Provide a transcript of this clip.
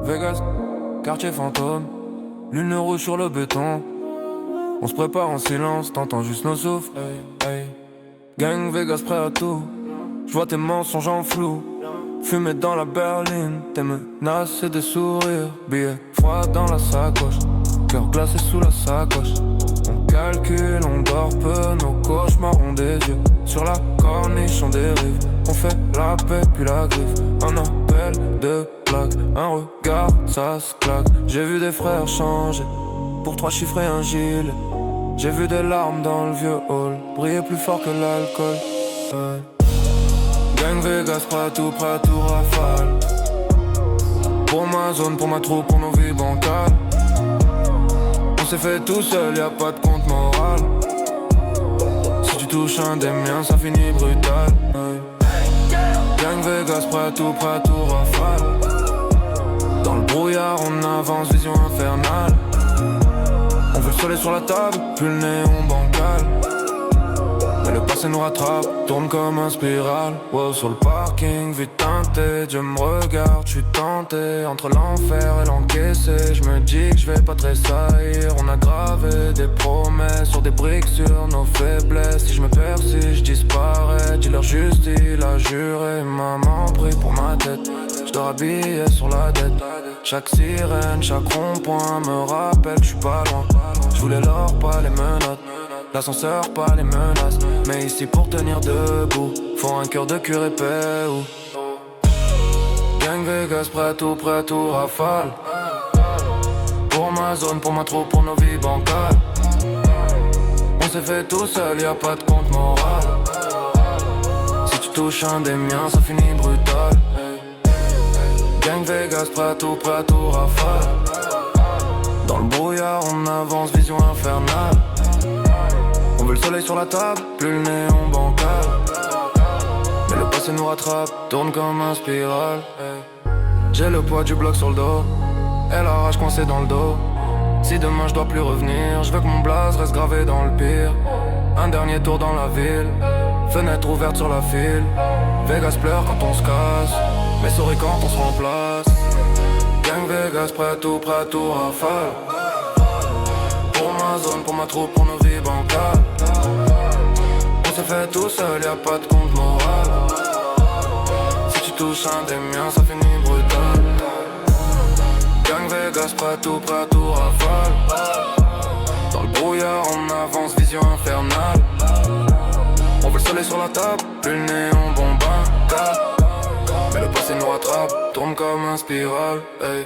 Vegas, quartier fantôme, lune rouge sur le béton. On se prépare en silence, t'entends juste nos souffles. Hey, hey. Gang Vegas prêt à tout. J'vois tes mensonges en flou. Fumé dans la berline, tes menaces et des sourires. Billets froids dans la sacoche, cœur glacé sous la sacoche. On calcule, on dort peu, nos cauchemars ont des yeux. Sur la corniche on dérive, on fait la paix puis la griffe. Un appel de plaque, un regard, ça se claque. J'ai vu des frères changer, pour 3 chiffres et un gilet. J'ai vu des larmes dans le vieux hall, briller plus fort que l'alcool. Gang Vegas, prêt à tout rafale. Pour ma zone, pour ma troupe, pour nos vies bancales. On s'est fait tout seul, y'a pas de compte moral. Si tu touches un des miens, ça finit brutal. Gang Vegas, prêt à tout rafale. Dans le brouillard, on avance, vision infernale. On veut le soleil sur la table, puis le néon bancal. Mais le passé nous rattrape, tourne comme un spirale. Wow, sur le parking, vite teinté, Dieu me regarde, je suis tenté. Entre l'enfer et l'encaissé, je me dis que je vais pas tressaillir. On a gravé des promesses sur des briques sur nos faiblesses. Si je me perds, si je disparais, dis-leur juste il a juré. Maman prie pour ma tête, je dors habillé sur la dette. Chaque sirène, chaque rond-point me rappelle que je suis pas loin. Je voulais l'or, pas les menottes, l'ascenseur, pas les menaces. Mais ici pour tenir debout, faut un cœur de curé paix ou Gang Vegas, prêt à tout rafale. Pour ma zone, pour ma troupe, pour nos vies bancales. On s'est fait tout seul, y'a pas de compte moral. Si tu touches un des miens, ça finit brutal. Gang Vegas, prêt à tout rafale. Dans le brouillard, on avance, vision infernale. On veut le soleil sur la table, plus le néon bancal. Mais le passé nous rattrape, tourne comme un spirale. J'ai le poids du bloc sur le dos, et la rage coincée dans le dos. Si demain je dois plus revenir, je veux que mon blaze reste gravé dans le pire. Un dernier tour dans la ville, fenêtre ouverte sur la file. Vegas pleure quand on se casse, mais sourit quand on se remplace. Gang Vegas, prêt à tout rafale. Pour ma zone, pour ma troupe, pour nos vies bancales. On s'est fait tout seul, y'a pas de compte moral. Si tu touches un des miens, ça finit brutal. Gang Vegas, prêt à tout rafale. Dans le brouillard, on avance, vision infernale. On veut le soleil sur la table, plus le néon bombe. Mais le passé nous rattrape, tourne comme un spirale. Hey.